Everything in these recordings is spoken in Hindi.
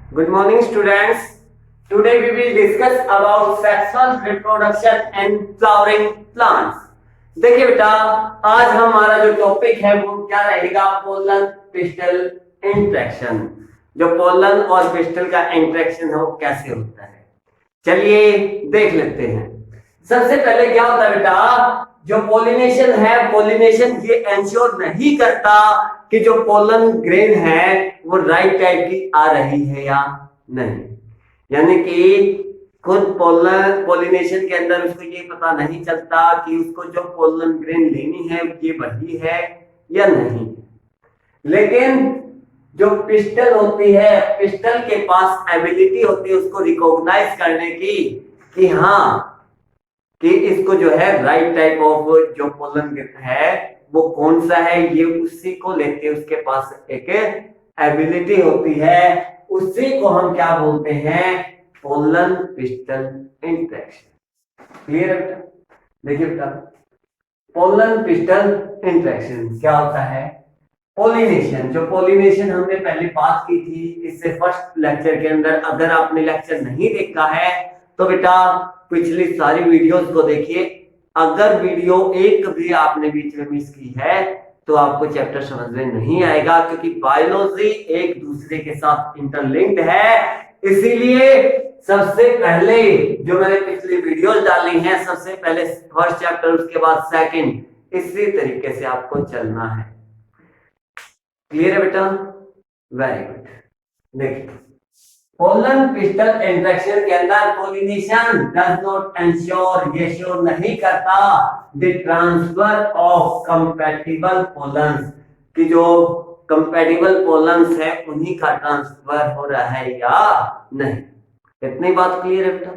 Good morning, students. Today we will discuss about sexual reproduction and flowering plants. देखिए बेटा, आज हमारा जो टॉपिक है वो क्या रहेगा? Pollen pistol interaction. जो पोलन और पिस्टल का इंट्रैक्शन है वो कैसे होता है, चलिए देख लेते हैं। सबसे पहले क्या होता है बेटा, जो पोलिनेशन है, पोलिनेशन ये एंश्योर नहीं करता कि जो पोलन ग्रेन है वो राइट टाइप की आ रही है या नहीं। यानी कि खुद पोलिनेशन के अंदर उसको ये पता नहीं चलता कि उसको जो पोलन ग्रेन लेनी है ये वही है या नहीं। लेकिन जो पिस्टल होती है, पिस्टल के पास एबिलिटी होती है उसको रिकॉग्नाइज करने की कि हाँ कि इसको जो है राइट टाइप ऑफ जो पोलन है वो कौन सा है, ये उसी को लेके उसके पास एक एबिलिटी होती है। उसी को हम क्या बोलते हैं? Pollen pistol interaction. क्लियर है बेटा? देखिए बेटा, पोलन पिस्टल इंट्रैक्शन क्या होता है? पोलिनेशन। जो पोलिनेशन हमने पहले बात की थी इससे फर्स्ट लेक्चर के अंदर, अगर आपने लेक्चर नहीं देखा है तो बेटा पिछली सारी वीडियोस को देखिए। अगर वीडियो एक भी आपने बीच में मिस की है तो आपको चैप्टर समझ में नहीं आएगा, क्योंकि बायोलॉजी एक दूसरे के साथ इंटरलिंक्ड है। इसीलिए सबसे पहले जो मैंने पिछली वीडियोस डाली हैं, सबसे पहले फर्स्ट चैप्टर, उसके बाद सेकंड, इसी तरीके से आपको चलना है। क्लियर है बेटा? Very good. देखिए, पोलन पिस्टल इंट्रैक्शन के अंदर पोलिनेशन डज नॉट एंश्योर, ये श्योर नहीं करता the transfer of compatible pollens, कि जो कंपैटिबल पोलन्स है उन्हीं का ट्रांसफर हो रहा है या नहीं। इतनी बात क्लियर है बेटा?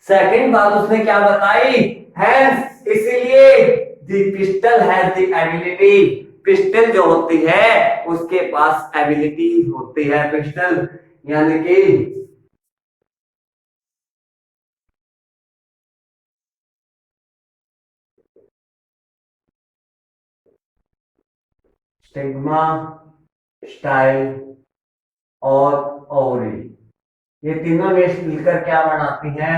सेकंड बात उसने क्या बताई? हेंस, इसीलिए the pistol has the ability, pistol जो होती है उसके पास एबिलिटी होती है। पिस्टल यानी कि स्टिग्मा, स्टाइल और ओवरी, ये तीनों मिलकर क्या बनाती हैं?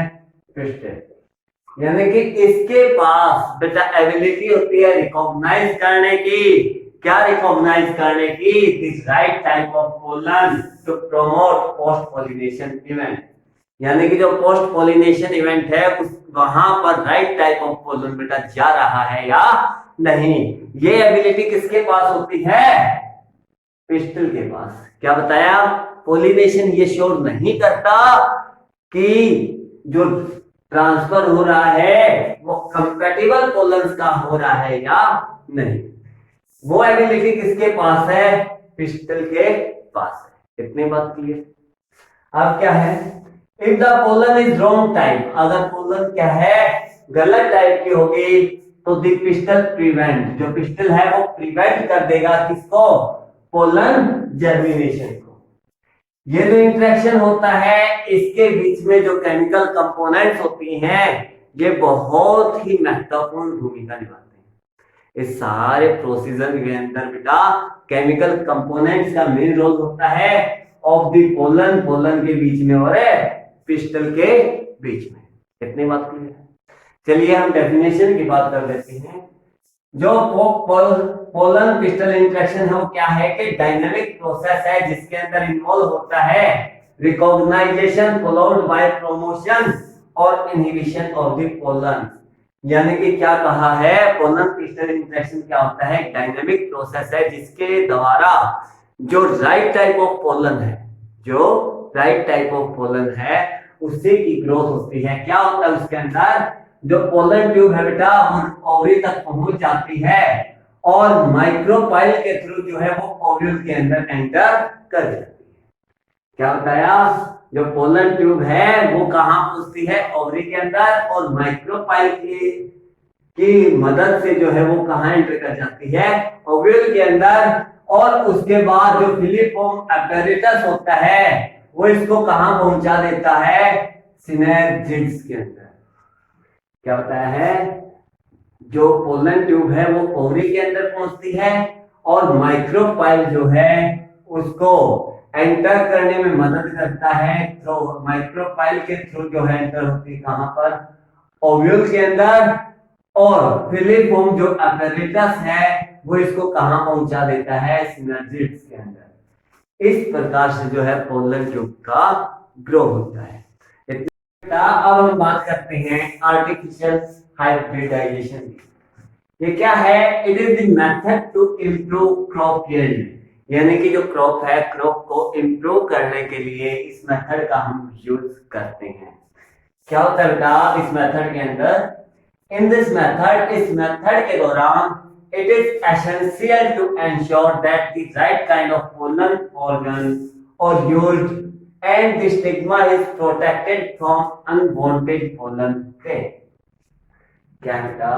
पिस्टल। यानी कि इसके पास बेटा एबिलिटी होती है रिकॉग्नाइज करने की। क्या रिकॉग्नाइज करने की? This right type of pollen to promote post pollination event. यानी कि जो पोस्ट पोलिनेशन इवेंट है उस वहां पर राइट टाइप ऑफ पोलन बेटा जा रहा है या नहीं। ये एबिलिटी किसके पास होती है? पिस्टल के पास। क्या बताया? पोलिनेशन ये श्योर नहीं करता कि जो ट्रांसफर हो रहा है वो कंपैटिबल पोलन्स का हो रहा है या नहीं। वो एबिलिटी किसके पास है? पिस्टल के पास है। इतनी बात क्लियर? अब क्या है? If the pollen is wrong type, अगर पोलन क्या है गलत टाइप की होगी तो द पिस्टल प्रिवेंट, जो पिस्टल है वो प्रिवेंट कर देगा किसको? पोलन जर्मिनेशन को। ये जो इंटरेक्शन होता है इसके बीच में जो केमिकल कंपोनेंट्स होती हैं ये बहुत ही महत्वपूर्ण भूमिका निभाते हैं। इस सारे प्रोसीजर के अंदर बेटा केमिकल कंपोनेंट्स का मेन रोल होता है ऑफ द पोलन, पोलन के बीच में और पिस्टल के बीच में। इतनी बात क्लियर है? चलिए हम डेफिनेशन की बात कर लेते हैं। जो पोलन पिस्टल इंटरेक्शन है वो क्या है कि डायनामिक प्रोसेस है जिसके अंदर इन्वॉल्व होता है रिकॉग्नाइजेशन फॉलोड बाय प्रमोशन और इनहिबिशन ऑफ द पोलन। यानी कि क्या कहा है? पोलन पिस्टल इंटरेक्शन क्या होता है? डायनामिक प्रोसेस है जिसके द्वारा जो राइट टाइप ऑफ पोलन है, जो राइट टाइप ऑफ पोलन है उसी की ग्रोथ होती है। क्या होता है उसके अंदर? जो पोलन ट्यूब है बेटा वो ओवरी तक पहुंच जाती है और माइक्रोपाइल के थ्रू जो है वो ओव्यूल के अंदर एंटर कर जाती है। क्या बताया? जो पोलन ट्यूब है वो कहां पहुंचती है? ओवरी के अंदर, और माइक्रोपाइल की मदद से जो है वो कहां एंटर कर जाती है? ओव्यूल के अंदर। और उसके बाद जो फिलिफोम अपैरेटस होता है वो इसको कहां पहुंचा देता है? सिनेर्जिड्स के अंदर। क्या बताया है? जो पोलन ट्यूब है वो ओवरी के अंदर पहुंचती है और माइक्रोपाइल जो है उसको एंटर करने में मदद करता है थ्रू माइक्रोपाइल के थ्रू जो है एंटर होती है कहां पर, ओव्यूल के अंदर, और फिलिफोम जो अपैरेटस है वो इसको कहां पहुंचा देता है, सिनर्जिड्स के अंदर। इस प्रकार से जो है पोलर ट्यूब का ग्रो होता है। अब हम बात करते हैं आर्टिफिशियल हाइब्रिडाइजेशन की। ये क्या है? It is the method to improve crop yield, यानी कि जो क्रॉप है, क्रॉप को इंप्रूव करने के लिए इस मेथड का हम यूज करते हैं। क्या होता है बेटा इस मेथड के अंदर? इन दिस मेथड, इस मेथड के दौरान it is essential to ensure that the right kind of pollen organ or used and the stigma is protected from unwanted pollen grain। क्या बेटा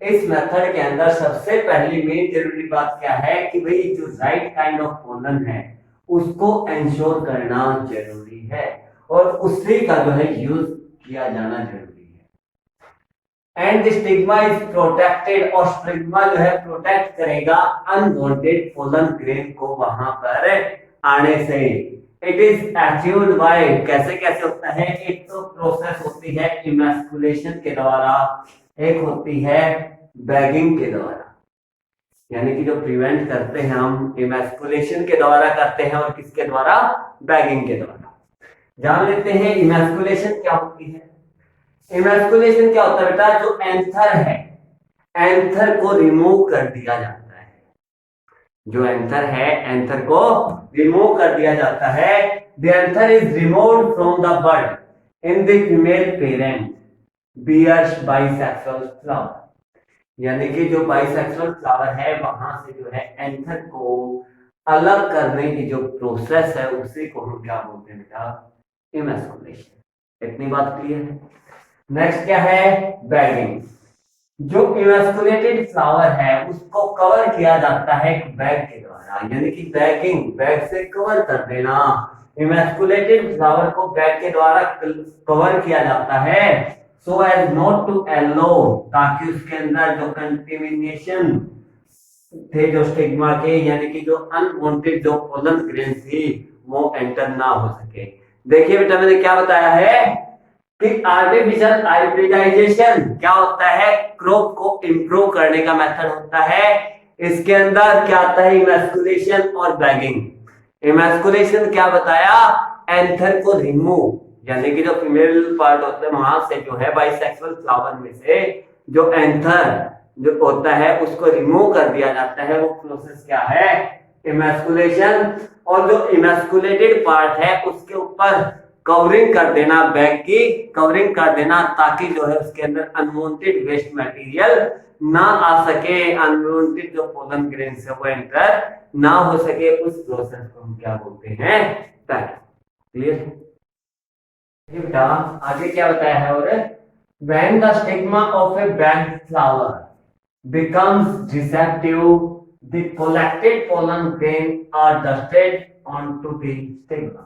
इस मेथड के अंदर सबसे पहली मेन जरूरी बात क्या है कि भाई जो राइट काइंड ऑफ पोलन है उसको एंश्योर करना जरूरी है और उसी का जो है यूज किया जाना जरूरी है। एंड स्टिग्मा इज प्रोटेक्टेड, और स्टिग्मा जो है प्रोटेक्ट करेगा अनवांटेड पोलन ग्रेन को वहां पर आने से। इट इज अचीव्ड बाय, कैसे कैसे होता है? एक तो प्रोसेस होती है इमैस्कुलेशन के द्वारा, एक होती है बैगिंग के द्वारा, यानी कि जो प्रिवेंट करते हैं हम इमैस्कुलेशन के द्वारा करते हैं, और किसके द्वारा? बैगिंग के द्वारा। जान लेते हैं इमैस्कुलेशन क्या होती है। इमैस्कुलेशन क्या होता है बेटा? जो एंथर है, एंथर को रिमूव कर दिया जाता है। जो एंथर है, एंथर को रिमूव कर दिया जाता है। The anther is removed from the bud in the female parent bears bisexual flower, यानी कि जो बाइसेक्सुअल फ्लावर है वहां से जो है एंथर को अलग करने की जो प्रोसेस है उसी को हम क्या बोलते हैं बेटा? इमैस्कुलेशन। इतनी बात क्लियर है। नेक्स्ट क्या है? बैगिंग। जो इमैस्कुलेटेड फ्लावर है उसको कवर किया जाता है एक बैग के द्वारा, यानी कि बैगिंग, बैग से कवर कर देना। इमैस्कुलेटेड फ्लावर को बैग के द्वारा कवर किया जाता है so as not to allow, ताकि उसके अंदर जो कंटेमिनेशन थे जो स्टिग्मा के, यानी कि जो अनवांटेड जो पोलन ग्रेन थी वो एंटर ना हो सके। देखिए बेटा मैंने क्या बताया है कि आर्टिफिशियल हाइब्रिडाइजेशन क्या होता है? क्रॉप को इंप्रूव करने का मेथड होता है। इसके अंदर क्या आता है? इमैस्कुलेशन और बैगिंग। इमैस्कुलेशन क्या बताया? एंथर को रिमूव, यानी कि जो फीमेल पार्ट होता है वहां से जो है बाइसेक्सुअल फ्लावर में से जो एंथर जो होता है उसको रिमूव कर दिया जाता है। वो प्रोसेस क्या है? इमैस्कुलेशन। और जो इमैस्कुलेटेड पार्ट है उसके ऊपर कवरिंग कर देना, बैग की कवरिंग कर देना, ताकि जो है उसके अंदर अनवांटेड वेस्ट मटेरियल ना आ सके, अनवांटेड जो पोलन ग्रेन है वो एंटर ना हो सके। उस प्रोसेस को हम क्या बोलते हैं? पैकिंग। क्लियर? बेटा आगे क्या बताया है? और when the stigma of a bagged flower becomes receptive, the collected pollen grain are dusted onto the stigma,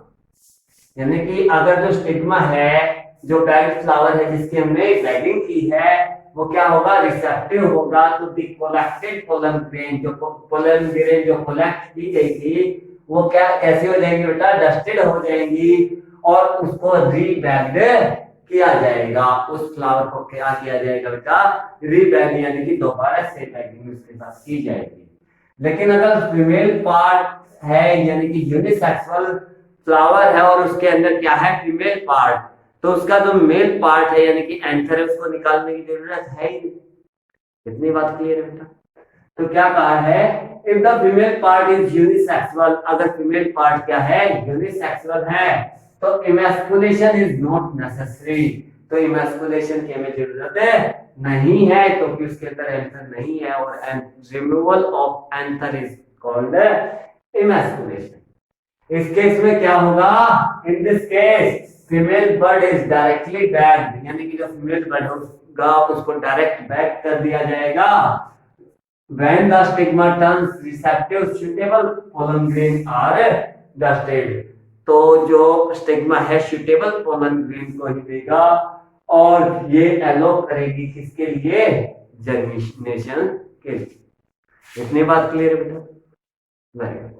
यानी कि अगर जो स्टिग्मा है, जो बैग्ड फ्लावर है जिसकी हमने बैगिंग की है, वो क्या होगा? रिसेप्टिव होगा। तो द कलेक्टेड पोलन ग्रेन, जो पोलन ग्रेन जो कलेक्ट की गई थी वो क्या कैसे हो जाएंगी बेटा? डस्टेड हो जाएंगी और उसको रीबैग्ड किया जाएगा। उस फ्लावर को क्या किया जाएगा बेटा? रीबैग, यानी कि दोबारा से बैगिंग उसके साथ की जाएगी। लेकिन अगर फीमेल पार्ट है, यानी कि यूनिसेक्सुअल फ्लावर है और उसके अंदर क्या है? फीमेल पार्ट, तो उसका जो मेल पार्ट है यानी कि एंथर है उसको निकालने की जरूरत है ही नहीं। इतनी बात क्लियर है बेटा? तो क्या कहा है? If the female part is unisexual, अगर फीमेल पार्ट क्या है? यूनिसेक्सुअल है, तो इमैस्कुलेशन इज नॉट नेसेसरी, तो इमैस्कुलेशन की हमें जरूरत नहीं है क्योंकि उसके अंदर एंथर नहीं है, और removal of anther is called emasculation. इस केस में क्या होगा? In this case female bird is directly bagged, यानी कि जो फीमेल बर्ड होगा उसको डायरेक्ट बैग कर दिया जाएगा। When the stigma turns receptive, suitable pollen grain are dusted, तो जो स्टिग्मा है suitable pollen grain को ही देगा और ये एलो करेगी किसके लिए? जर्मिनेशन के लिए। इतनी बात क्लियर है बेटा? Very good.